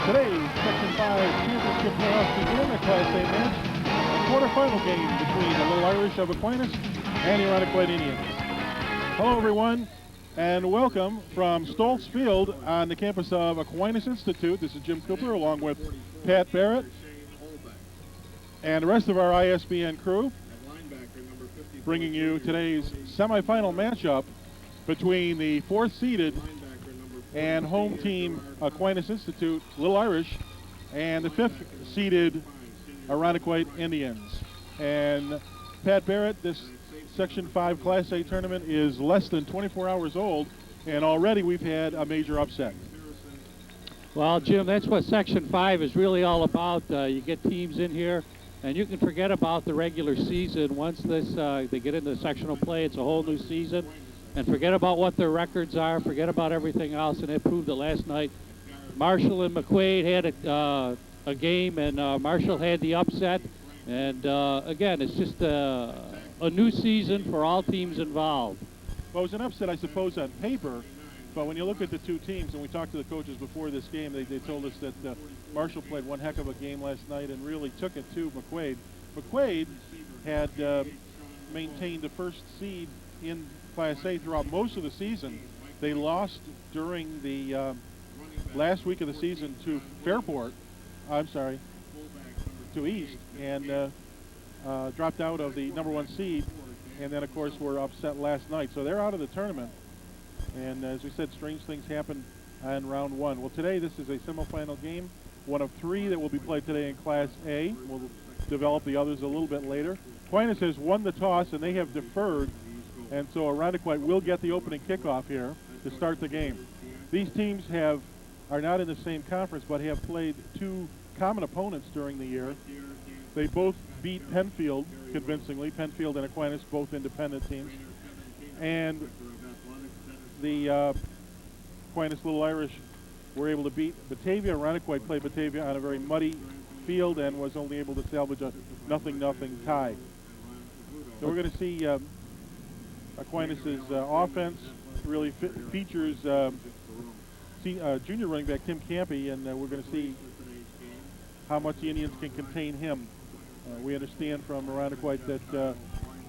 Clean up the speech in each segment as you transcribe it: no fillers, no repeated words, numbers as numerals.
Today's Section 5 championship playoffs begin a Class A match, a quarterfinal game between the Little Irish of Aquinas and the Irondequoit Indians. Hello everyone, and welcome from Stoltz Field on the campus of Aquinas Institute. This is Jim Cooper along with Pat Barrett and the rest of our ISBN crew, bringing you today's semifinal matchup between the fourth-seeded and home team Aquinas Institute Little Irish and the fifth-seeded Irondequoit Indians. And Pat Barrett, this Section 5 Class A tournament is less than 24 hours old, and already we've had a major upset. Well, Jim, that's what Section 5 is really all about. You get teams in here, and you can forget about the regular season. Once they get into sectional play, it's a whole new season. And forget about what their records are, forget about everything else, and it proved it last night. Marshall and McQuaid had a game, and Marshall had the upset. And again, it's just a new season for all teams involved. Well, it was an upset, I suppose, on paper, but when you look at the two teams, and we talked to the coaches before this game, they told us that Marshall played one heck of a game last night and really took it to McQuaid. McQuaid had maintained the first seed in Class A throughout most of the season. They lost during the last week of the season to to East, and dropped out of the number one seed, and then of course were upset last night. So they're out of the tournament, and as we said, strange things happened in round one. Well, today this is a semifinal game, one of three that will be played today in Class A. We'll develop the others a little bit later. Aquinas has won the toss, and they have deferred, and so Irondequoit will get the opening kickoff here to start the game. These teams are not in the same conference, but have played two common opponents during the year. They both beat Penfield convincingly. Penfield and Aquinas, both independent teams. And the Aquinas Little Irish were able to beat Batavia. Irondequoit played Batavia on a very muddy field and was only able to salvage a 0-0 tie. So we're going to see Aquinas' offense really features junior running back Tim Campy, and we're going to see how much the Indians can contain him. We understand from Irondequoit that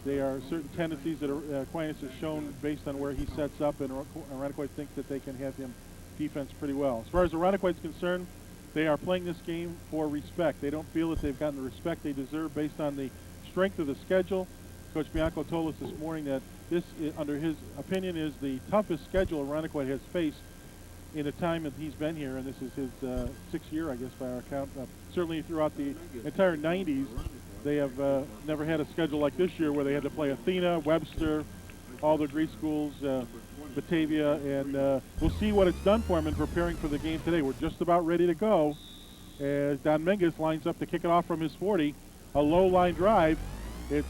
there are certain tendencies that Aquinas has shown based on where he sets up, and Irondequoit thinks that they can have him defense pretty well. As far as Irondequoit is concerned, they are playing this game for respect. They don't feel that they've gotten the respect they deserve based on the strength of the schedule. Coach Bianco told us this morning that this, under his opinion, is the toughest schedule Irondequoit has faced in the time that he's been here, and this is his sixth year, I guess, by our count. Certainly throughout the entire 90s, they have never had a schedule like this year where they had to play Athena, Webster, all the Greek schools, Batavia, and we'll see what it's done for them in preparing for the game today. We're just about ready to go as Don Mingus lines up to kick it off from his 40. A low line drive. It's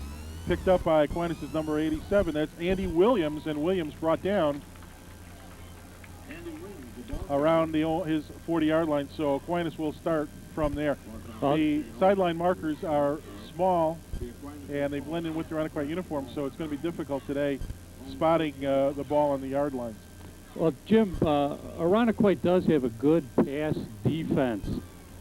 picked up by Aquinas' number 87. That's Andy Williams, and Williams brought down around his 40-yard line, so Aquinas will start from there. The sideline markers are small, and they blend in with their Irondequoit uniform, so it's going to be difficult today spotting the ball on the yard lines. Well, Jim, Irondequoit does have a good pass defense,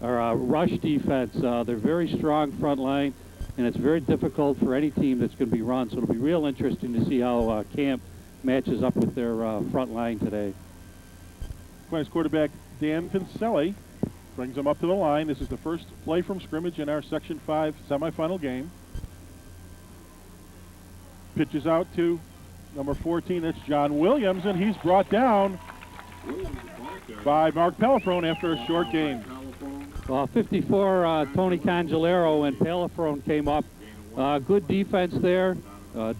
or rush defense. They're very strong front line, and it's very difficult for any team that's going to be run, so it'll be real interesting to see how Camp matches up with their front line today. Aquinas quarterback Dan Pincelli brings them up to the line. This is the first play from scrimmage in our Section 5 semifinal game. Pitches out to number 14, that's John Williams, and he's brought down by Mark Pelifrone after a short gain. Well, 54, Tony Congelero, and Pelifrone came up. Good defense there.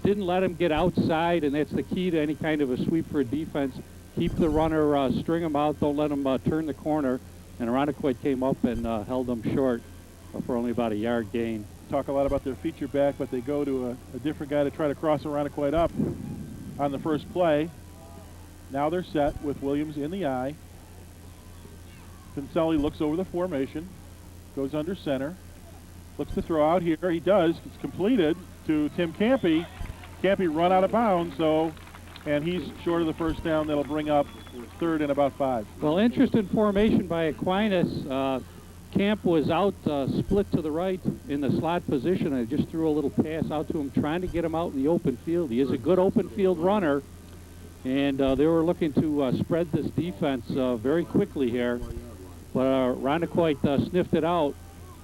Didn't let him get outside, and that's the key to any kind of a sweep for a defense. Keep the runner, string him out, don't let him turn the corner. And Irondequoit came up and held them short for only about a yard gain. Talk a lot about their feature back, but they go to a different guy to try to cross Irondequoit up on the first play. Now they're set with Williams in the eye. Pincelli looks over the formation, goes under center, looks to throw out here. He does. It's completed to Tim Campy. Campy run out of bounds, and he's short of the first down. That'll bring up third and about 5. Well, interest in formation by Aquinas. Camp was out split to the right in the slot position. I just threw a little pass out to him, trying to get him out in the open field. He is a good open field runner, and they were looking to spread this defense very quickly here. But Irondequoit sniffed it out.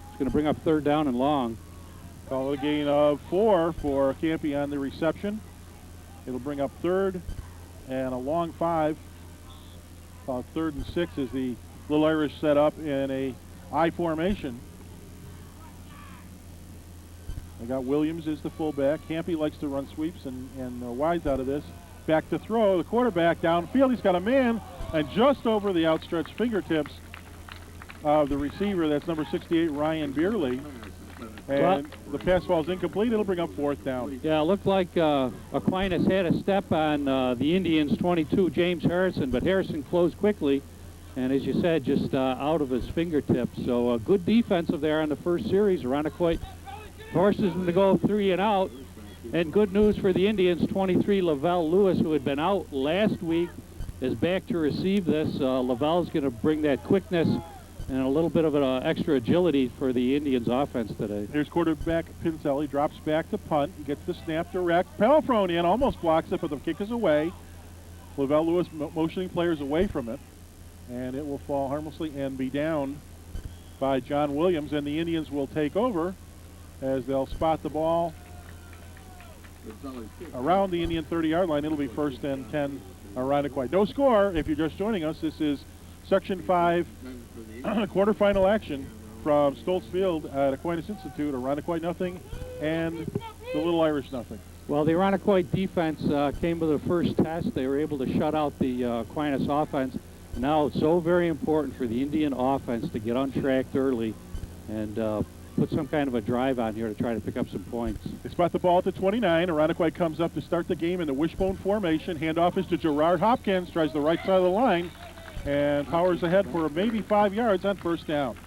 It's going to bring up third down and long. Call it a gain of 4 for Campy on the reception. It'll bring up third and a long 5. Third and 6 as the Little Irish set up in a I formation. They got Williams as the fullback. Campy likes to run sweeps and wides out of this. Back to throw. The quarterback downfield. He's got a man, and just over the outstretched fingertips of the receiver, that's number 68, Ryan Beerley. And the pass ball is incomplete. It'll bring up fourth down. Yeah, it looked like Aquinas had a step on the Indians' 22, James Harrison, but Harrison closed quickly, and as you said, just out of his fingertips. So good defensive there on the first series. Irondequoit forces him to go 3 and out. And good news for the Indians, 23, Lavelle Lewis, who had been out last week, is back to receive this. Lavelle's going to bring that quickness and a little bit of an extra agility for the Indians' offense today. Here's quarterback Pincelli, drops back to punt. He gets the snap direct. Pell thrown in, almost blocks it, but the kick is away. Lavelle Lewis motioning players away from it, and it will fall harmlessly and be down by John Williams, and the Indians will take over as they'll spot the ball around the Indian 30-yard line. It'll be first and 10, Irondequoit. No score if you're just joining us. This is Section 5 quarterfinal action from Stoltz Field at Aquinas Institute. Irondequoit nothing, and the Little Irish nothing. Well, the Irondequoit defense came with the first test. They were able to shut out the Aquinas offense. Now it's so very important for the Indian offense to get untracked early and put some kind of a drive on here to try to pick up some points. They spot the ball at the 29. Irondequoit comes up to start the game in the wishbone formation. Handoff is to Gerard Hopkins. Tries the right side of the line and powers ahead for maybe 5 yards on first down.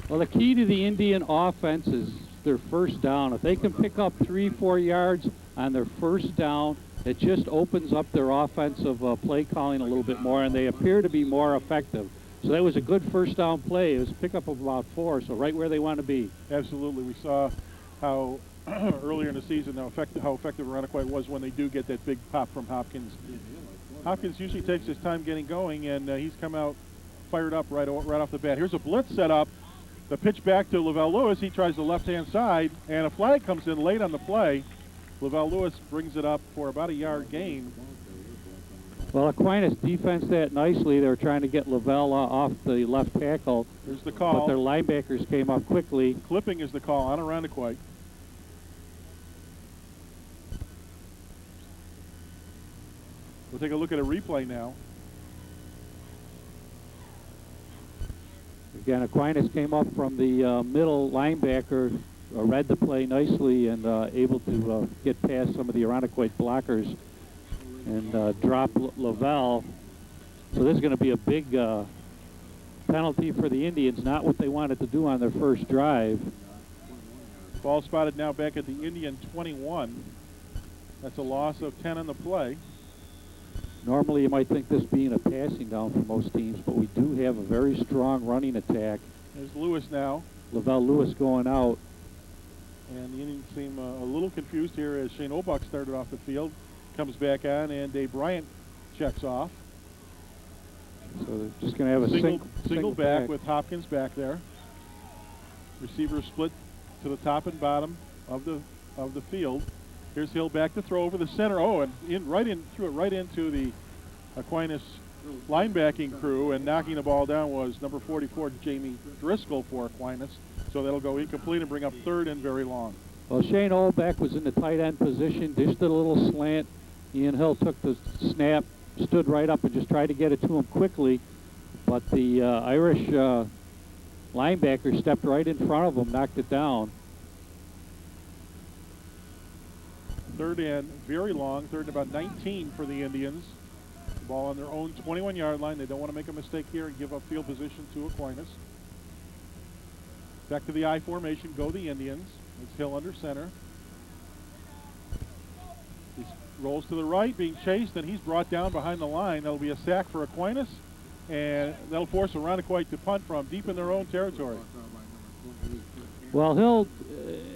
Well, the key to the Indian offense is their first down. If they can pick up 3-4 yards on their first down, it just opens up their offensive play calling a little bit more, and they appear to be more effective. So that was a good first down play. It was a pickup of about 4, so right where they want to be. Absolutely. We saw how earlier in the season how effective Irondequoit was when they do get that big pop from Hopkins. Hopkins usually takes his time getting going, and he's come out fired up right off the bat. Here's a blitz set up. The pitch back to Lavelle Lewis. He tries the left-hand side, and a flag comes in late on the play. Lavelle Lewis brings it up for about a yard gain. Well, Aquinas defense that nicely. They were trying to get Lavelle off the left tackle. There's the call. But their linebackers came up quickly. Clipping is the call on Irondequoit. We'll take a look at a replay now. Again, Aquinas came up from the middle linebacker, read the play nicely, and able to get past some of the Irondequoit blockers and drop Lavelle. So this is going to be a big penalty for the Indians, not what they wanted to do on their first drive. Ball spotted now back at the Indian 21. That's a loss of 10 on the play. Normally you might think this being a passing down for most teams, but we do have a very strong running attack. There's Lewis now. Lavelle Lewis going out. And the Indians seem a little confused here as Shane Obuck started off the field. Comes back on, and Dave Bryant checks off. So they're just going to have a single back with Hopkins back there. Receivers split to the top and bottom of the field. Here's Hill back to throw over the center. Oh, and threw it right into the Aquinas linebacking crew, and knocking the ball down was number 44, Jamie Driscoll for Aquinas. So that'll go incomplete and bring up third and very long. Well, Shane Olbeck was in the tight end position, dished it a little slant. Ian Hill took the snap, stood right up and just tried to get it to him quickly. But the Irish linebacker stepped right in front of him, knocked it down. Third and very long, third and about 19 for the Indians. Ball on their own 21-yard line. They don't want to make a mistake here and give up field position to Aquinas. Back to the I formation, go the Indians. It's Hill under center. He's rolls to the right, being chased, and he's brought down behind the line. That'll be a sack for Aquinas, and that'll force Irondequoit to punt from deep in their own territory. Well, he'll,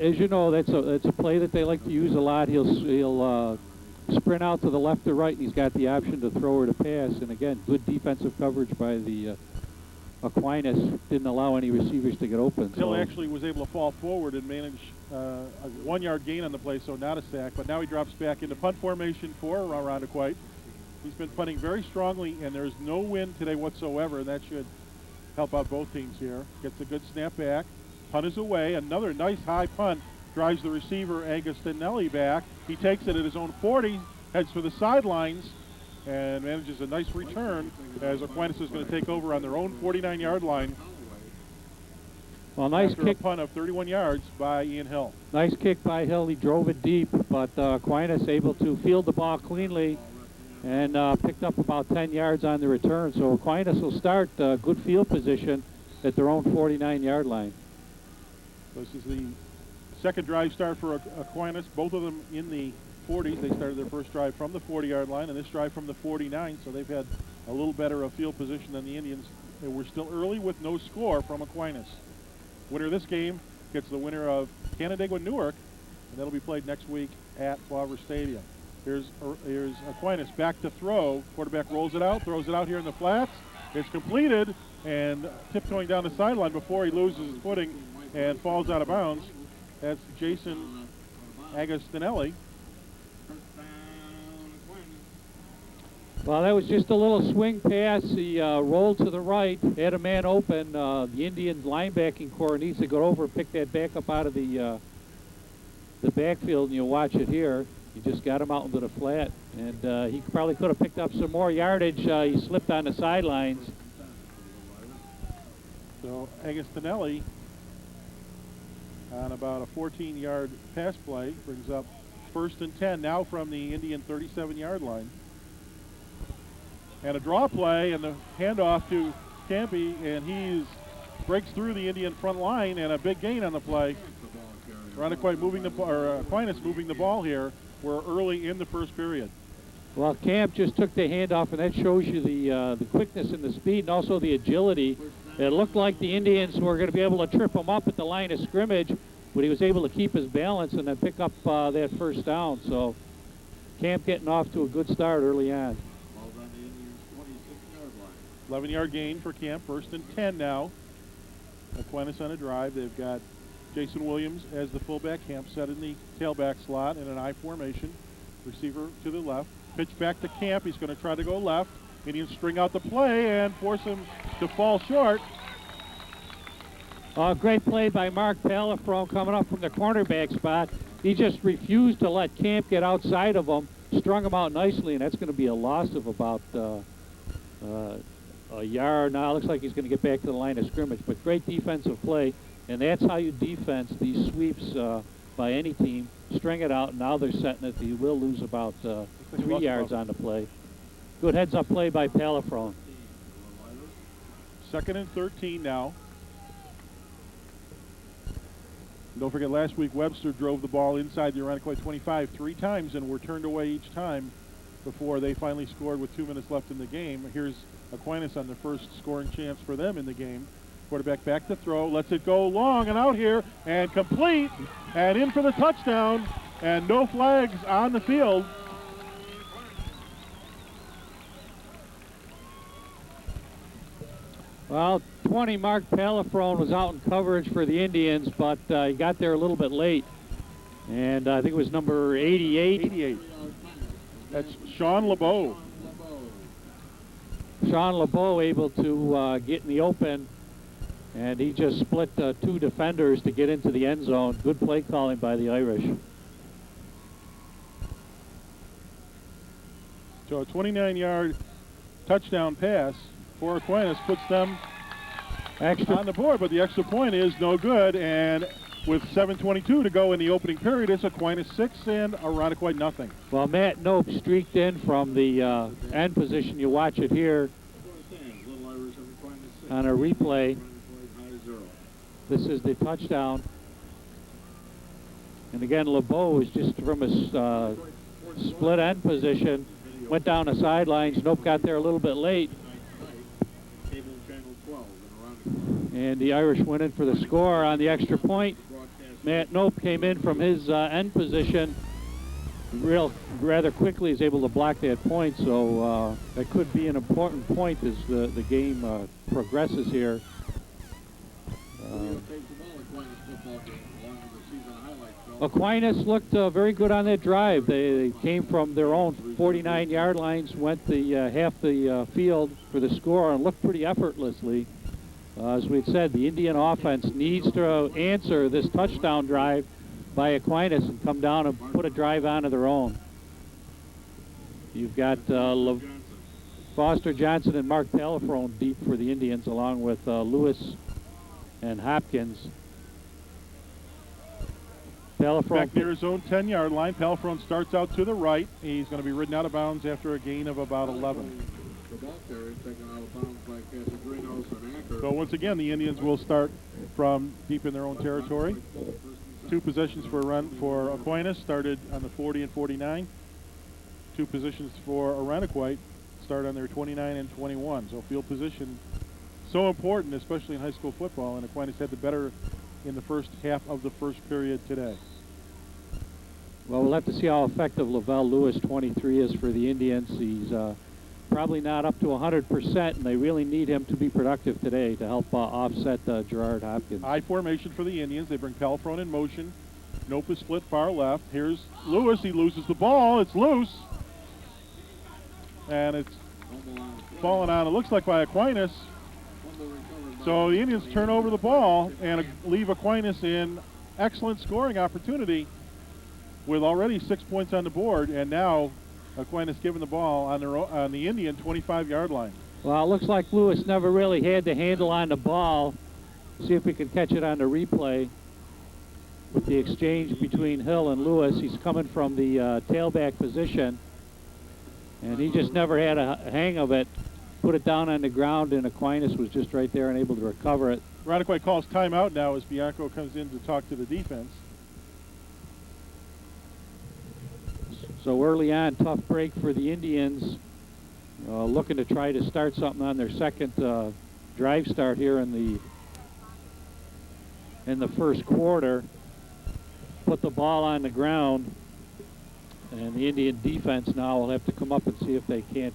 as you know, that's a play that they like to use a lot. He'll sprint out to the left or right, and he's got the option to throw or to pass. And again, good defensive coverage by the Aquinas. Didn't allow any receivers to get open. Hill actually was able to fall forward and manage a 1-yard gain on the play, so not a sack. But now he drops back into punt formation for Irondequoit. He's been punting very strongly, and there's no wind today whatsoever, and that should help out both teams here. Gets a good snap back. Punt is away. Another nice high punt drives the receiver, Agostinelli, back. He takes it at his own 40, heads for the sidelines, and manages a nice return as Aquinas is going to take over on their own 49-yard line. Well, nice after kick. A punt of 31 yards by Ian Hill. Nice kick by Hill. He drove it deep, but Aquinas able to field the ball cleanly and picked up about 10 yards on the return. So Aquinas will start good field position at their own 49-yard line. This is the second drive start for Aquinas, both of them in the 40s. They started their first drive from the 40-yard line, and this drive from the 49, so they've had a little better of field position than the Indians. And we're still early with no score from Aquinas. Winner of this game gets the winner of Canandaigua Newark, and that'll be played next week at Favre Stadium. Here's Aquinas back to throw. Quarterback rolls it out, throws it out here in the flats. It's completed, and tiptoeing down the sideline before he loses his footing and falls out of bounds. That's Jason Agostinelli. Well, that was just a little swing pass. He rolled to the right, had a man open. The Indians linebacking core needs to go over and pick that back up out of the backfield, and you'll watch it here. He just got him out into the flat, and he probably could have picked up some more yardage. He slipped on the sidelines. So Agostinelli on about a 14-yard pass play brings up 1st and 10 now from the Indian 37-yard line. And a draw play and the handoff to Campy, and he breaks through the Indian front line, and a big gain on the play. Irondequoit moving Aquinas moving the ball here. We're early in the first period. Well, Camp just took the handoff, and that shows you the quickness and the speed and also the agility. It looked like the Indians were going to be able to trip him up at the line of scrimmage, but he was able to keep his balance and then pick up that first down. So Camp getting off to a good start early on. 11-yard gain for Camp, 1st and 10 now. Aquinas on a drive. They've got Jason Williams as the fullback. Camp set in the tailback slot in an I formation. Receiver to the left. Pitch back to Camp. He's going to try to go left. Indians string out the play and force him to fall short. Great play by Mark Palafrone coming up from the cornerback spot. He just refused to let Camp get outside of him, strung him out nicely, and that's going to be a loss of about a yard. Now it looks like he's going to get back to the line of scrimmage, but great defensive play, and that's how you defense these sweeps by any team. String it out, and now they're setting it. You will lose about 3 yards on the play. Good heads-up play by Palafrone. 2nd and 13 now. Don't forget, last week Webster drove the ball inside the Irondequoit 25 3 times and were turned away each time before they finally scored with 2 minutes left in the game. Here's Aquinas on the first scoring chance for them in the game. Quarterback back to throw, lets it go long and out here, and complete, and in for the touchdown, and no flags on the field. Well, 20, Mark Palafrone was out in coverage for the Indians, but he got there a little bit late. And I think it was number 88. 88. That's Sean LeBeau. Sean LeBeau able to get in the open, and he just split 2 defenders to get into the end zone. Good play calling by the Irish. So a 29-yard touchdown pass for Aquinas puts them on the board, but the extra point is no good, and with 7:22 to go in the opening period, it's Aquinas 6 and Irondequoit nothing. Well, Matt Nope streaked in from the end position. You watch it here on a replay. This is the touchdown. And again, LeBeau is just from his split end position, went down the sidelines. Nope got there a little bit late. And the Irish went in for the score on the extra point. Matt Nope came in from his end position rather quickly, is able to block that point, so that could be an important point as the game progresses here. Aquinas looked very good on that drive. They came from their own 49-yard lines, went the half the field for the score, and looked pretty effortlessly. As we said, the Indian offense needs to answer this touchdown drive by Aquinas and come down and put a drive onto their own. You've got Foster Johnson and Mark Palafrone deep for the Indians, along with Lewis and Hopkins. Back near his own 10-yard line. Palafrone starts out to the right. He's going to be ridden out of bounds after a gain of about 11. So once again, the Indians will start from deep in their own territory. 2 possessions for Aquinas started on the 40 and 49. 2 positions for Irondequoit start on their 29 and 21. So field position so important, especially in high school football, and Aquinas had the better in the first half of the first period today. Well, we'll have to see how effective Lavelle Lewis, 23, is for the Indians. He's probably not up to 100%, and they really need him to be productive today to help offset Gerard Hopkins. High formation for the Indians. They bring Palafrone in motion. Nope is split far left. Here's Lewis. He loses the ball. It's loose. And it's fallen on, it looks like, by Aquinas. So the Indians turn over the ball and leave Aquinas in excellent scoring opportunity with already 6 points on the board, and now Aquinas giving the ball on the Indian 25-yard line. Well, it looks like Lewis never really had the handle on the ball. See if we can catch it on the replay. With the exchange between Hill and Lewis, he's coming from the tailback position, and he just never had a hang of it. Put it down on the ground, and Aquinas was just right there and able to recover it. Irondequoit calls timeout now as Bianco comes in to talk to the defense. So early on, tough break for the Indians, looking to try to start something on their second drive start here in the first quarter. Put the ball on the ground, and the Indian defense now will have to come up and see if they can't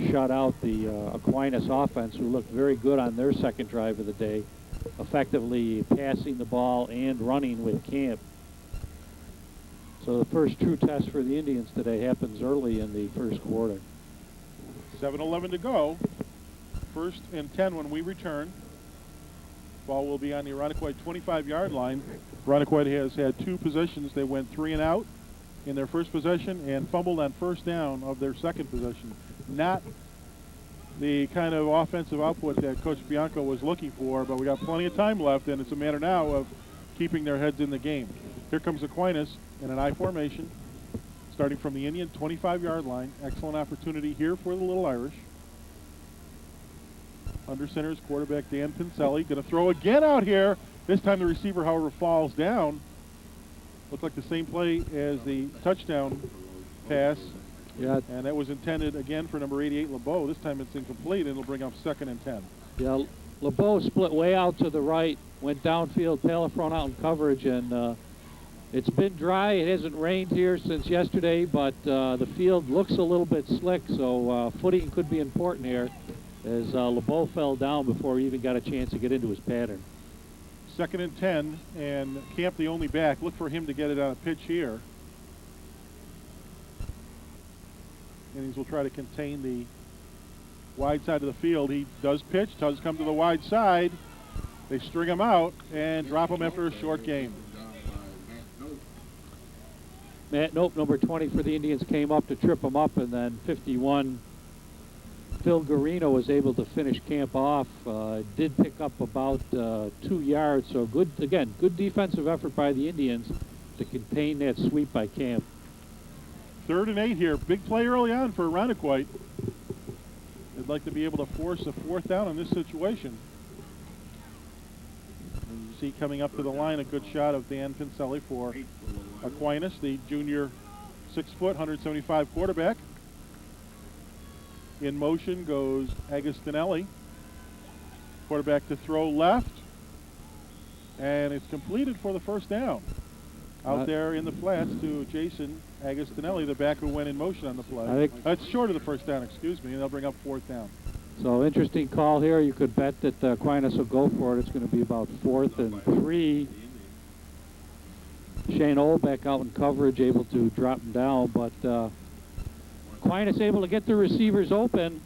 shut out the Aquinas offense, who looked very good on their second drive of the day, effectively passing the ball and running with Camp. So the first true test for the Indians today happens early in the first quarter. 7:11 to go. 1st and 10 when we return. Ball will be on the Irondequoit 25-yard line. Irondequoit has had 2 possessions. They went 3 and out in their first possession and fumbled on first down of their second possession. Not the kind of offensive output that Coach Bianco was looking for, but we got plenty of time left, and it's a matter now of keeping their heads in the game. Here comes Aquinas in an I formation, starting from the Indian 25-yard line. Excellent opportunity here for the Little Irish. Under center is quarterback Dan Pincelli. Going to throw again out here. This time the receiver, however, falls down. Looks like the same play as the touchdown pass. Yeah. And that was intended again for number 88, LeBeau. This time it's incomplete, and it'll bring up 2nd and 10. Yeah, LeBeau split way out to the right, went downfield, Palafrone out in coverage, and it's been dry. It hasn't rained here since yesterday, but the field looks a little bit slick, so footing could be important here as LeBeau fell down before he even got a chance to get into his pattern. 2nd and 10, and Camp the only back. Look for him to get it on a pitch here. Indians will try to contain the wide side of the field. He does pitch, does come to the wide side. They string him out and drop him after a short game. Matt Nope, number 20 for the Indians, came up to trip him up, and then 51, Phil Garino was able to finish Camp off. Did pick up about 2 yards, so good, again, good defensive effort by the Indians to contain that sweep by Camp. 3rd and 8 here. Big play early on for Irondequoit. They'd like to be able to force a 4th down in this situation. And you see coming up to the line a good shot of Dan Pincelli for Aquinas, the junior 6 foot, 175 quarterback. In motion goes Agostinelli. Quarterback to throw left. And it's completed for the first down. Out there in the flats to Jason Agostinelli, the back who went in motion on the play. I think That's short of the first down, excuse me, and they'll bring up 4th down. so. Interesting call here. You could bet that Aquinas will go for it. It's going to be about 4th and 3. Shane Olbeck out in coverage, able to drop him down, but Aquinas able to get the receivers open,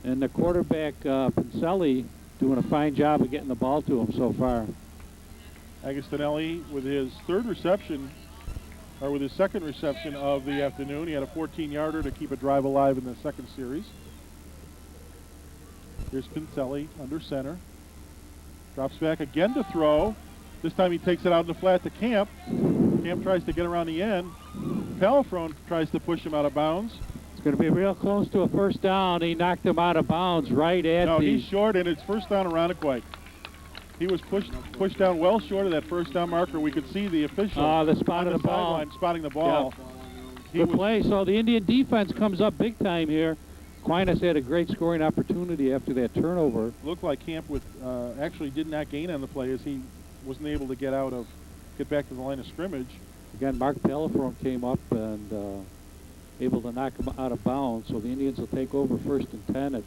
and the quarterback, Pincelli, doing a fine job of getting the ball to him so far. Agostinelli with his second reception of the afternoon. He had a 14-yarder to keep a drive alive in the second series. Here's Pincelli under center. Drops back again to throw. This time he takes it out in the flat to Camp. Camp tries to get around the end. Pelifron tries to push him out of bounds. It's going to be real close to a first down. He knocked him out of bounds right at No, he's short, and it's first down Irondequoit. He was pushed down well short of that first down marker. We could see the official the spot on of the ball. sideline spotting the ball. Good play. So the Indian defense comes up big time here. Aquinas had a great scoring opportunity after that turnover. Looked like Camp actually did not gain on the play as he wasn't able to get back to the line of scrimmage. Again, Mark Pelifron came up and able to knock him out of bounds. So the Indians will take over 1st and 10 at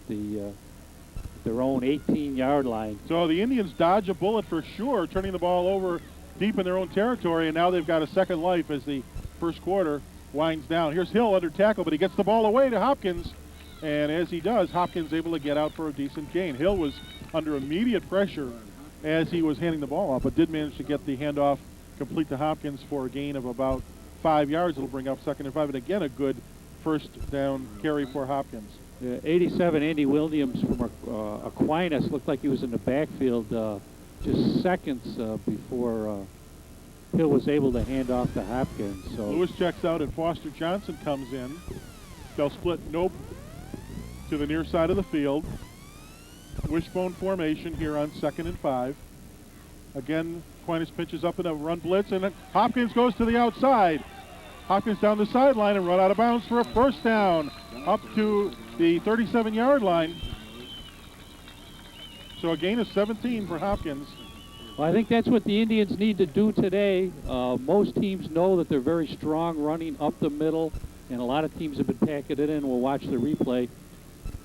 their own 18-yard line. So the Indians dodge a bullet for sure, turning the ball over deep in their own territory, and now they've got a second life as the first quarter winds down. Here's Hill under tackle, but he gets the ball away to Hopkins, and as he does, Hopkins able to get out for a decent gain. Hill was under immediate pressure as he was handing the ball off, but did manage to get the handoff complete to Hopkins for a gain of about 5 yards. It'll bring up 2nd and 5, and again a good first down carry for Hopkins. 87, Andy Williams from Aquinas looked like he was in the backfield just seconds before Hill was able to hand off to Hopkins. So Lewis checks out and Foster Johnson comes in. They'll split nope to the near side of the field. Wishbone formation here on 2nd and 5. Again, Aquinas pitches up in a run blitz, and then Hopkins goes to the outside. Hopkins down the sideline and run out of bounds for a first down up to the 37-yard line. So a gain of 17 for Hopkins. Well, I think that's what the Indians need to do today. Most teams know that they're very strong running up the middle, and a lot of teams have been packing it in. We'll watch the replay.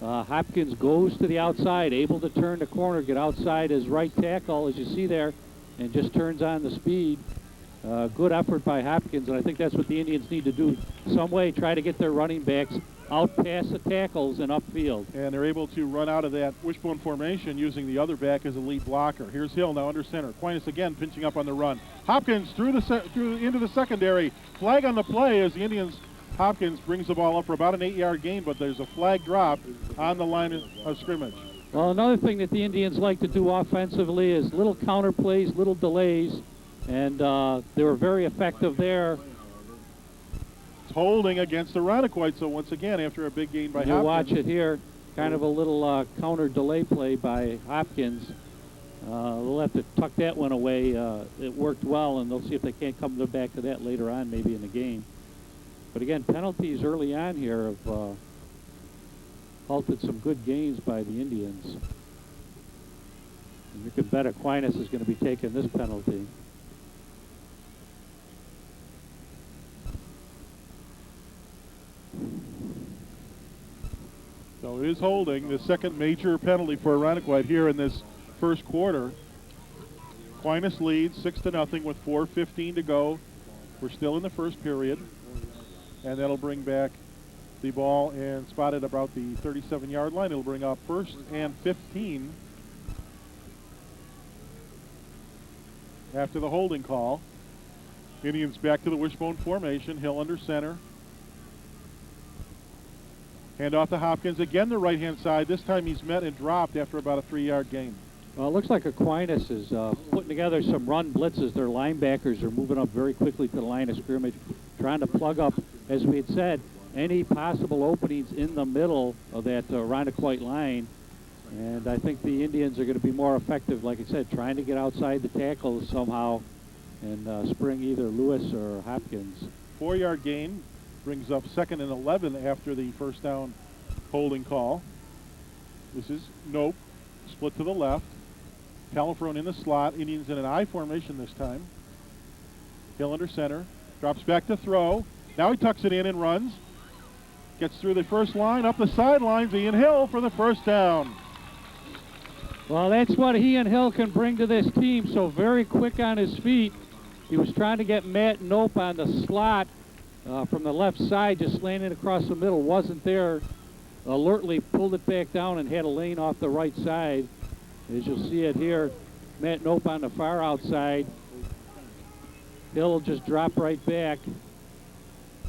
Hopkins goes to the outside, able to turn the corner, get outside his right tackle, as you see there, and just turns on the speed. Good effort by Hopkins, and I think that's what the Indians need to do. Some way, try to get their running backs out past the tackles and upfield. And they're able to run out of that wishbone formation using the other back as a lead blocker. Here's Hill now under center. Aquinas again pinching up on the run. Hopkins through into the secondary. Flag on the play as the Indians. Hopkins brings the ball up for about an 8-yard gain, but there's a flag drop on the line of scrimmage. Well, another thing that the Indians like to do offensively is little counter plays, little delays, and they were very effective there. It's holding against Irondequoit, so once again, after a big gain by Hopkins. You watch it here, kind of a little counter delay play by Hopkins. They'll have to tuck that one away. It worked well, and they'll see if they can't come back to that later on, maybe in the game. But again, penalties early on here have halted some good gains by the Indians. And you can bet Aquinas is going to be taking this penalty. So it is holding, the second major penalty for Irondequoit here in this first quarter. Aquinas leads 6-0 with 4:15 to go. We're still in the first period. And that'll bring back the ball and spot it about the 37-yard line. It'll bring up 1st and 15 after the holding call. Indians back to the wishbone formation. Hill under center. Hand off to Hopkins. Again, the right-hand side. This time he's met and dropped after about a 3-yard gain. Well, it looks like Aquinas is putting together some run blitzes. Their linebackers are moving up very quickly to the line of scrimmage, trying to plug up, as we had said, any possible openings in the middle of that Irondequoit line. And I think the Indians are going to be more effective, like I said, trying to get outside the tackles somehow and spring either Lewis or Hopkins. 4-yard gain Brings up 2nd and 11 after the first down holding call. This is Nope, split to the left. Califrone in the slot. Indians in an I formation this time. Hill under center. Drops back to throw. Now he tucks it in and runs. Gets through the first line, up the sidelines. Ian Hill for the first down. Well, that's what he and Hill can bring to this team. So very quick on his feet. He was trying to get Matt Nope on the slot from the left side, just landing across the middle. Wasn't there. Alertly pulled it back down and had a lane off the right side. As you'll see it here, Matt Nope on the far outside. Hill will just drop right back.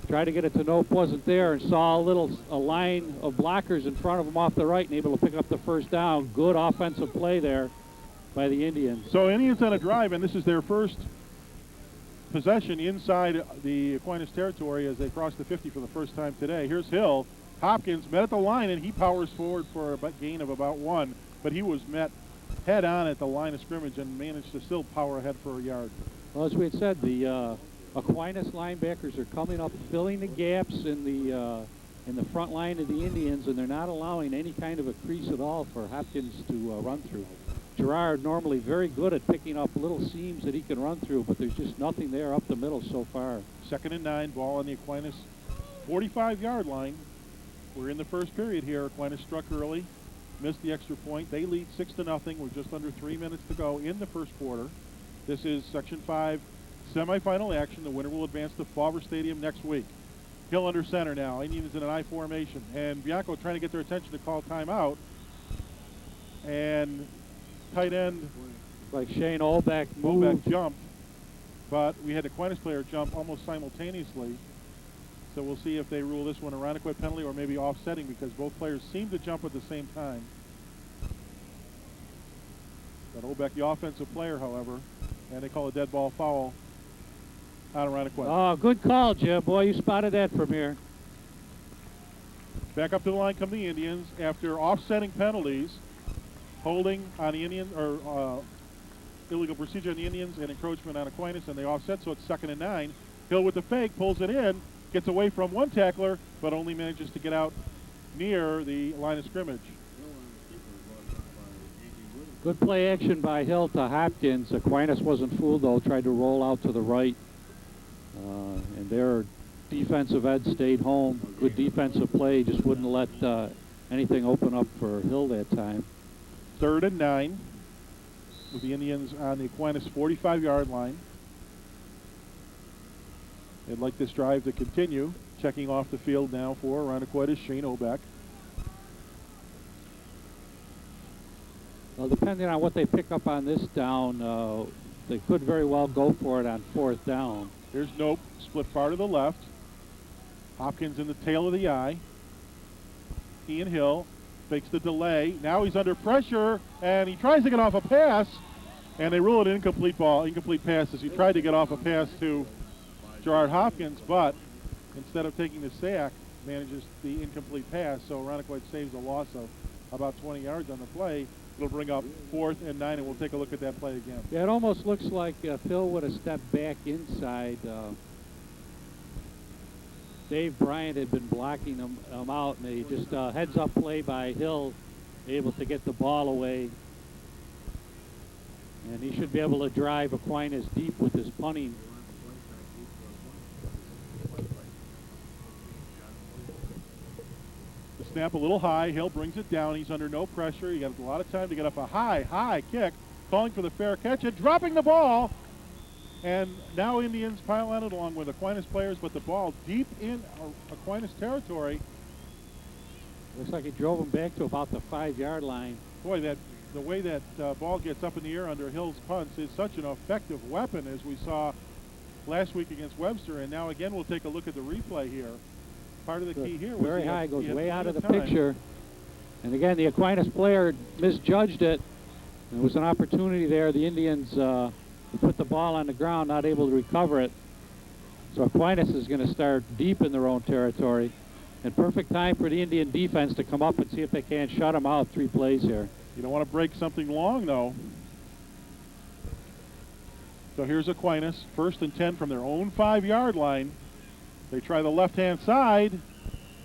Tried to get it to Nope, wasn't there, and saw a line of blockers in front of him off the right and able to pick up the first down. Good offensive play there by the Indians. So Indians on a drive, and this is their first possession inside the Aquinas territory as they cross the 50 for the first time today. Here's Hill. Hopkins met at the line, and he powers forward for a gain of about 1, but he was met head on at the line of scrimmage and managed to still power ahead for a yard. Well, as we had said, the Aquinas linebackers are coming up, filling the gaps in the front line of the Indians, and they're not allowing any kind of a crease at all for Hopkins to run through. Gerard normally very good at picking up little seams that he can run through, but there's just nothing there up the middle so far. 2nd and 9, ball on the Aquinas 45-yard line. We're in the first period here. Aquinas struck early, missed the extra point. They lead 6-0 with just under 3 minutes to go in the first quarter. This is Section 5 semifinal action. The winner will advance to Fauver Stadium next week. Hill under center now. Indians in an I formation. And Bianco trying to get their attention to call timeout. And tight end like Shane Olbeck moved. Jumped. But we had Aquinas player jump almost simultaneously. So we'll see if they rule this one a Irondequoit penalty or maybe offsetting, because both players seem to jump at the same time. But Olbeck, the offensive player, however, and they call a dead ball foul on Irondequoit. Oh, good call, Jim. Boy, you spotted that from here. Back up to the line come the Indians after offsetting penalties, holding on the Indians, or illegal procedure on the Indians and encroachment on Aquinas, and they offset, so it's 2nd and 9. Hill with the fake, pulls it in, gets away from one tackler, but only manages to get out near the line of scrimmage. Good play action by Hill to Hopkins. Aquinas wasn't fooled, though, tried to roll out to the right. And their defensive end stayed home. Good defensive play, just wouldn't let anything open up for Hill that time. 3rd and 9 with the Indians on the Aquinas 45-yard line. They'd like this drive to continue. Checking off the field now for Irondequoit is Shane Olbeck. Well, depending on what they pick up on this down, they could very well go for it on 4th down. Here's Nope, split far to the left. Hopkins in the tail of the eye. Ian Hill fakes the delay. Now he's under pressure, and he tries to get off a pass, and they rule it an incomplete pass as he tried to get off a pass to Gerard Hopkins, but instead of taking the sack, manages the incomplete pass. So Irondequoit saves a loss of about 20 yards on the play. It'll bring up 4th and 9, and we'll take a look at that play again. Yeah, it almost looks like Phil would have stepped back inside. Dave Bryant had been blocking him out, and they just heads-up play by Hill, able to get the ball away. And he should be able to drive Aquinas deep with his punting. Snap a little high. Hill brings it down. He's under no pressure. He got a lot of time to get up a high kick. Calling for the fair catch and dropping the ball. And now Indians pile on it along with Aquinas players, but the ball deep in Aquinas territory. Looks like he drove him back to about the 5-yard line. Boy, the way that ball gets up in the air under Hill's punts is such an effective weapon, as we saw last week against Webster. And now again, we'll take a look at the replay here. Part of the key here was very high, goes way out of the picture. And again, the Aquinas player misjudged it. There was an opportunity there. The Indians put the ball on the ground, not able to recover it. So Aquinas is going to start deep in their own territory. And perfect time for the Indian defense to come up and see if they can't shut them out. 3 plays here. You don't want to break something long, though. So here's Aquinas, 1st and 10 from their own 5-yard line. They try the left-hand side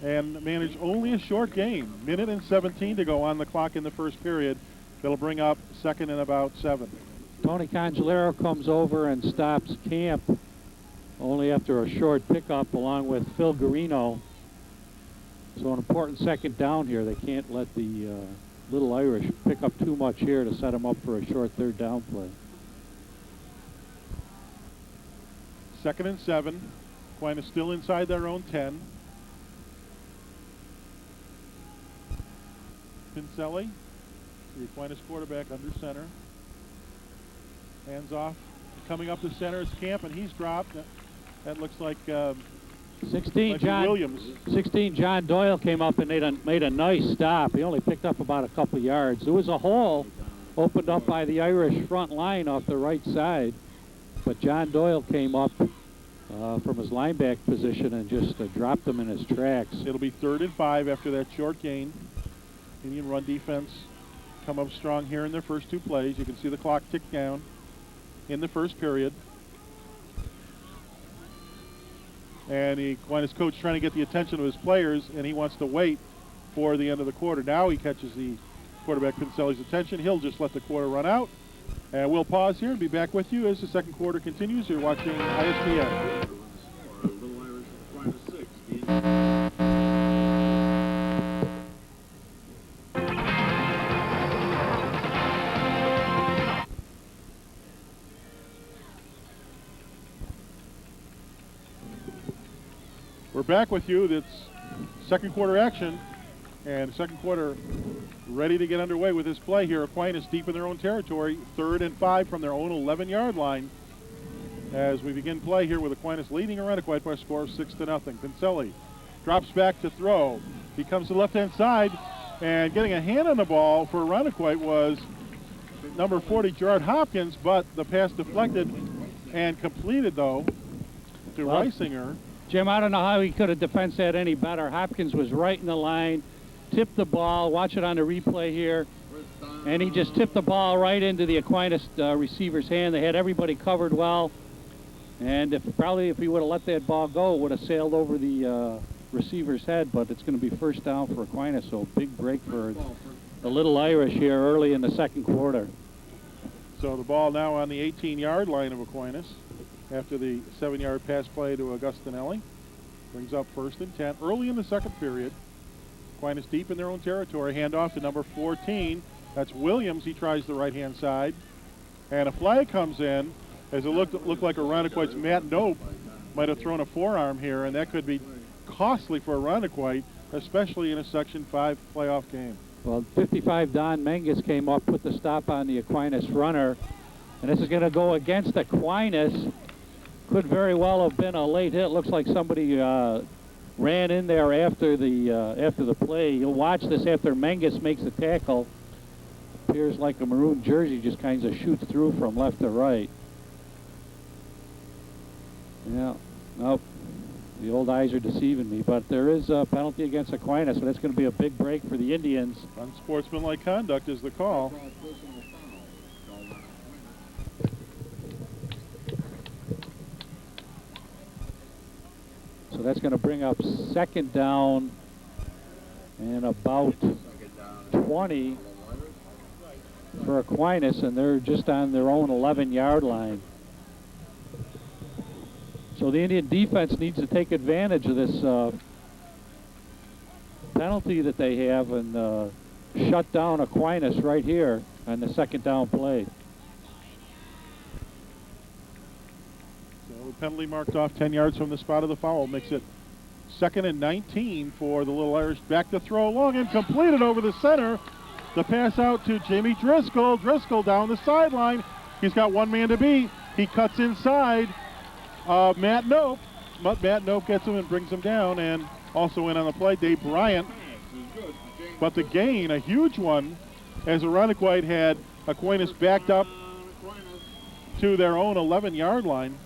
and manage only a short gain. Minute and 17 to go on the clock in the first period. That'll bring up second and about 7. Tony Congelero comes over and stops Camp only after a short pickup along with Phil Garino. So an important second down here. They can't let the Little Irish pick up too much here to set them up for a short third down play. Second and 7. Aquinas still inside their own 10. Pincelli, the Aquinas quarterback, under center. Hands off. Coming up the center is Camp, and he's dropped. That looks like 16 like John Williams. 16 John Doyle came up and made a nice stop. He only picked up about a couple yards. There was a hole opened up by the Irish front line off the right side, but John Doyle came up from his linebacker position and just dropped him in his tracks. It'll be 3rd and 5 after that short gain. Indian run defense come up strong here in their first 2 plays. You can see the clock tick down in the first period. And the Aquinas coach trying to get the attention of his players, and he wants to wait for the end of the quarter. Now he catches the quarterback Pincelli's attention. He'll just let the quarter run out. And we'll pause here and be back with you as the second quarter continues. You're watching ISPN. We're back with you. That's second quarter action, and second quarter ready to get underway with this play here. Aquinas deep in their own territory, 3rd and 5 from their own 11-yard line as we begin play here with Aquinas leading Irondequoit by a score of 6-0. Pincelli drops back to throw. He comes to the left-hand side, and getting a hand on the ball for Irondequoit was number 40, Gerard Hopkins, but the pass deflected and completed, though, to Reisinger. Jim, I don't know how he could have defensed that any better. Hopkins was right in the line, tipped the ball. Watch it on the replay here. And he just tipped the ball right into the Aquinas receiver's hand. They had everybody covered well. And if he would have let that ball go, it would have sailed over the receiver's head. But it's going to be first down for Aquinas. So big break for the Little Irish here early in the second quarter. So the ball now on the 18-yard line of Aquinas after the 7-yard pass play to Augustinelli. Brings up 1st and 10 early in the second period. Aquinas deep in their own territory. Handoff to number 14. That's Williams. He tries the right-hand side. And a flag comes in as it looked like Irondequoit's Matt Nope might have thrown a forearm here, and that could be costly for Irondequoit, especially in a Section 5 playoff game. Well, 55 Don Menges came up, put the stop on the Aquinas runner. And this is going to go against Aquinas. Could very well have been a late hit. Looks like somebody ran in there after the play. You'll watch this after Menges makes the tackle. Appears like a maroon jersey just kind of shoots through from left to right. Yeah, nope. The old eyes are deceiving me, but there is a penalty against Aquinas, so that's going to be a big break for the Indians. Unsportsmanlike conduct is the call. So that's going to bring up second down and about 20 for Aquinas, and they're just on their own 11-yard line. So the Indian defense needs to take advantage of this penalty that they have and shut down Aquinas right here on the second down play. So penalty marked off 10 yards from the spot of the foul. Makes it 2nd and 19 for the Little Irish. Back to throw long and completed over the center. The pass out to Jamie Driscoll. Driscoll down the sideline. He's got one man to beat. He cuts inside. Matt Nope. Matt Nope gets him and brings him down, and also in on the play, Dave Bryant. But the gain, a huge one, as Irondequoit had Aquinas backed up to their own 11-yard line.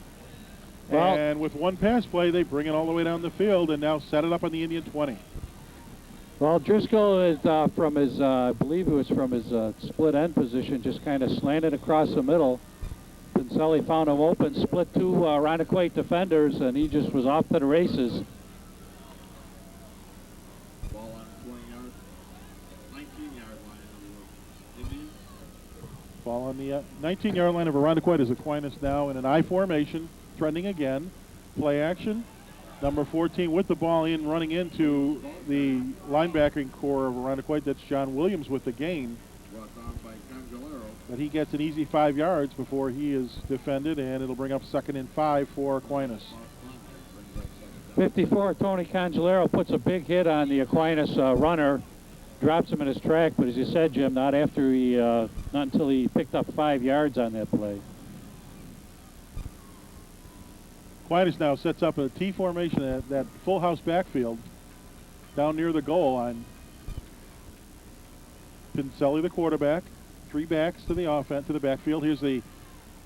Well, and with one pass play, they bring it all the way down the field and now set it up on the Indian 20. Well, Driscoll is from his, I believe it was from his split end position, just kind of slanted across the middle to Pincelli found him open, split two Irondequoit defenders, and he just was off to the races. Ball on 20-yard, 19-yard line of the Indians. Ball on the 19-yard line of Irondequoit as Aquinas now in an I formation, threatening again. Play action. Number 14 with the ball in, running into the linebacking core of Irondequoit. That's John Williams with the gain. Brought down by Cangalero. But he gets an easy 5 yards before he is defended, and it'll bring up 2nd and 5 for Aquinas. 54, Tony Cangalero puts a big hit on the Aquinas runner, drops him in his track, but as you said, Jim, not until he picked up 5 yards on that play. Aquinas now sets up a T formation at that full house backfield down near the goal line. Pincelli, the quarterback, 3 backs to the offense, to the backfield. Here's the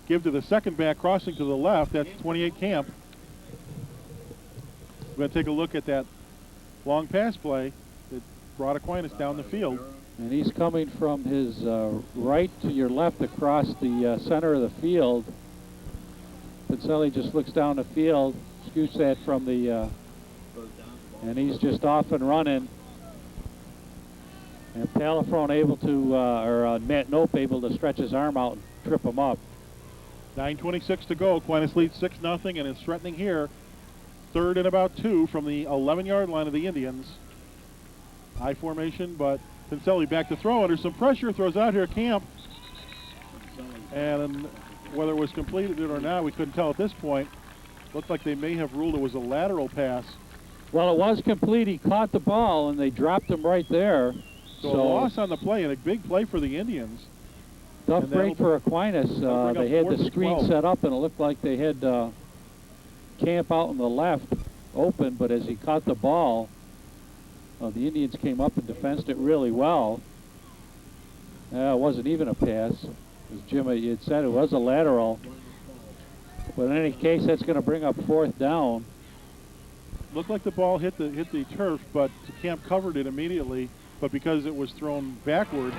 give to the second back crossing to the left. That's 28 Camp. We're going to take a look at that long pass play that brought Aquinas down the field. And he's coming from his right to your left across the center of the field. Pincelli just looks down the field, scoots that from the, and he's just off and running. And Palafrone able to, Matt Nope able to stretch his arm out and trip him up. 9:26 to go. Aquinas leads 6-0 and is threatening here. 3rd and about 2 from the 11-yard line of the Indians. I formation, but Pincelli back to throw under some pressure. Throws out here Camp. And whether it was completed or not, we couldn't tell at this point. Looked like they may have ruled it was a lateral pass. Well, it was complete. He caught the ball, and they dropped him right there. So a loss on the play, and a big play for the Indians. Tough break for Aquinas. They had the 4th and screen 12. set up, and it looked like they had Camp out on the left open, but as he caught the ball, the Indians came up and defensed it really well. It wasn't even a pass. As Jim had said, it was a lateral. But in any case, that's going to bring up 4th down. Looked like the ball hit the turf, but Camp covered it immediately. But because it was thrown backward,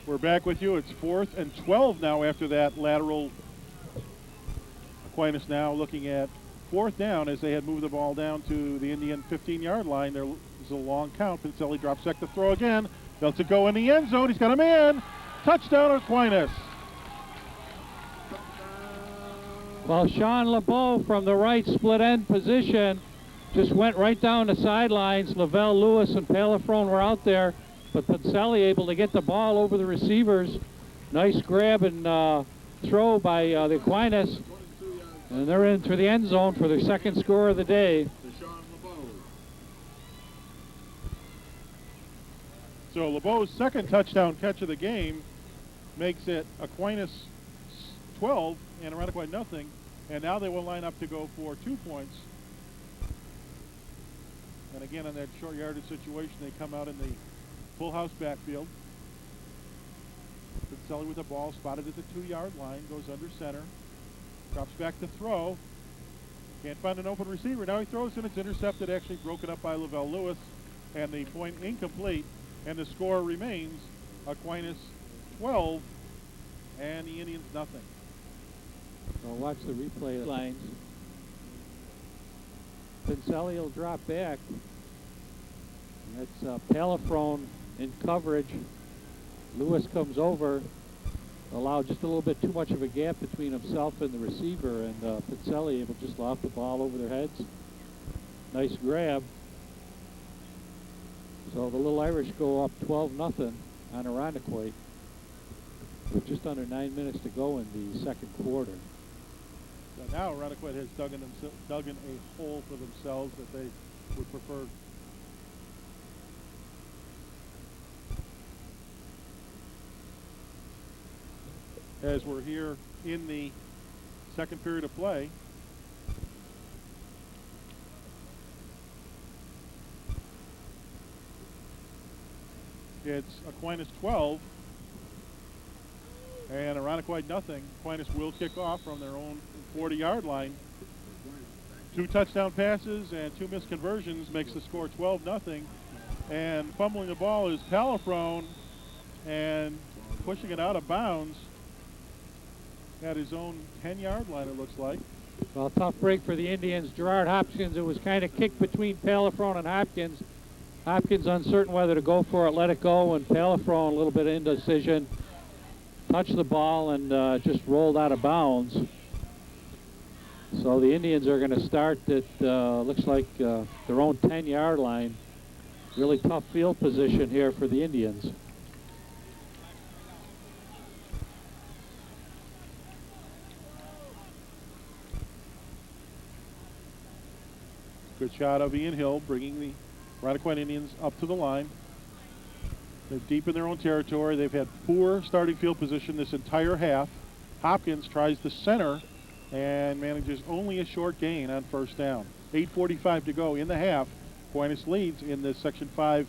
we're back with you. It's 4th and 12 now after that lateral. Aquinas now looking at 4th down as they had moved the ball down to the Indian 15-yard line. There was a long count. Pincelli drops back to throw again. Lets it go in the end zone. He's got a man. Touchdown Aquinas. Well, Sean LeBeau from the right split end position just went right down the sidelines. Lavelle Lewis and Palafrone were out there, but Pincelli able to get the ball over the receivers. Nice grab and throw by the Aquinas. And they're in through the end zone for their 2nd score of the day. So LeBeau's 2nd touchdown catch of the game makes it Aquinas 12 and Irondequoit nothing. And now they will line up to go for 2 points. And again, on that short yardage situation, they come out in the full house backfield. Pincelli with the ball, spotted at the 2-yard line, goes under center. Drops back to throw. Can't find an open receiver. Now he throws and it's intercepted, actually broken up by Lavelle Lewis. And the point incomplete. And the score remains Aquinas 12 and the Indians nothing. So watch the replay lines. Pincelli will drop back. That's Palafrone in coverage. Lewis comes over. Allowed just a little bit too much of a gap between himself and the receiver, and Pincelli able to just lob the ball over their heads. Nice grab. So the Little Irish go up 12-0 on Irondequoit with just under 9 minutes to go in the 2nd quarter. So now Irondequoit has dug in a hole for themselves that they would prefer. As we're here in the 2nd period of play. It's Aquinas 12 and Irondequoit nothing. Aquinas will kick off from their own 40-yard line. 2 touchdown passes and 2 missed conversions makes the score 12-0. And fumbling the ball is Palafrone, and pushing it out of bounds at his own 10-yard line, it looks like. Well, tough break for the Indians. Gerard Hopkins, it was kind of kicked between Palafrone and Hopkins. Hopkins uncertain whether to go for it, let it go, and Palafrone a little bit of indecision. Touched the ball and just rolled out of bounds. So the Indians are going to start at, looks like their own 10-yard line. Really tough field position here for the Indians. Good shot of Ian Hill, bringing the Irondequoit Indians up to the line. They're deep in their own territory. They've had poor starting field position this entire half. Hopkins tries the center and manages only a short gain on first down. 8:45 to go in the half. Aquinas leads in this Section 5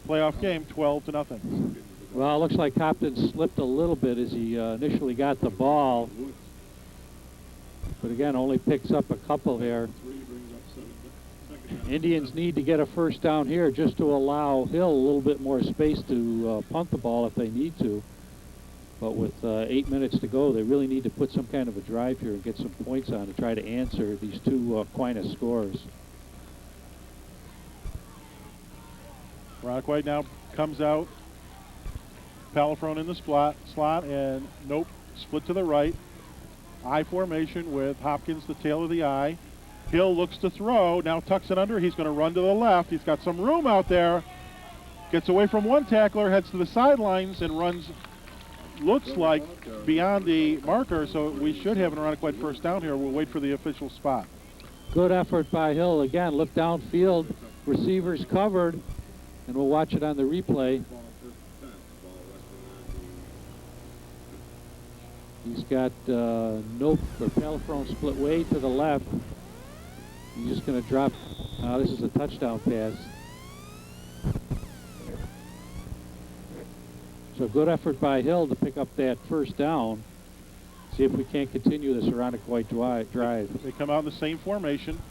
playoff game 12-0. Well, it looks like Hopkins slipped a little bit as he initially got the ball. But again, only picks up a couple here. Indians need to get a first down here just to allow Hill a little bit more space to punt the ball if they need to. But with 8 minutes to go, they really need to put some kind of a drive here and get some points on to try to answer these two Aquinas scores. Irondequoit now comes out. Palafrone in the slot, and nope, split to the right. I formation with Hopkins the tail of the I. Hill looks to throw, now tucks it under. He's going to run to the left. He's got some room out there. Gets away from one tackler, heads to the sidelines, and runs, looks like, beyond the marker. So we should have an Irondequoit first down here. We'll wait for the official spot. Good effort by Hill. Again, look downfield. Receivers covered, and we'll watch it on the replay. He's got Nope or Palafrone split way to the left. He's just going to drop. This is a touchdown pass. So good effort by Hill to pick up that first down. See if we can't continue this Irondequoit drive. They come out in the same formation.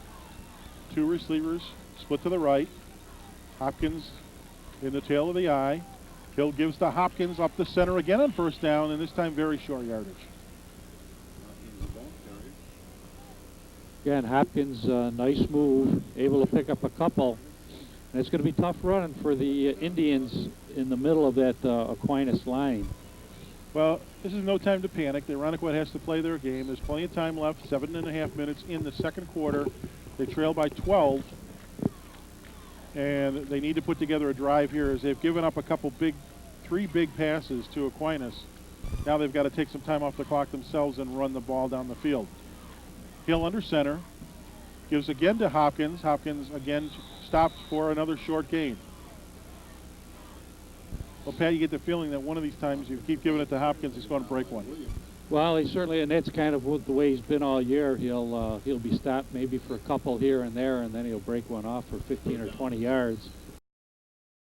Two receivers split to the right. Hopkins in the tail of the I. Hill gives to Hopkins up the center again on first down, and this time very short yardage. Again, Hopkins, nice move, able to pick up a couple. And it's going to be tough running for the Indians in the middle of that Aquinas line. Well, this is no time to panic. The Irondequoit has to play their game. There's plenty of time left, 7.5 minutes in the second quarter. They trail by 12. And they need to put together a drive here as they've given up a couple three big passes to Aquinas. Now they've got to take some time off the clock themselves and run the ball down the field. Hill under center, gives again to Hopkins. Hopkins again stops for another short gain. Well, Pat, you get the feeling that one of these times you keep giving it to Hopkins, he's going to break one. Well, he certainly, and that's kind of the way he's been all year. He'll be stopped maybe for a couple here and there, and then he'll break one off for 15 or 20 yards.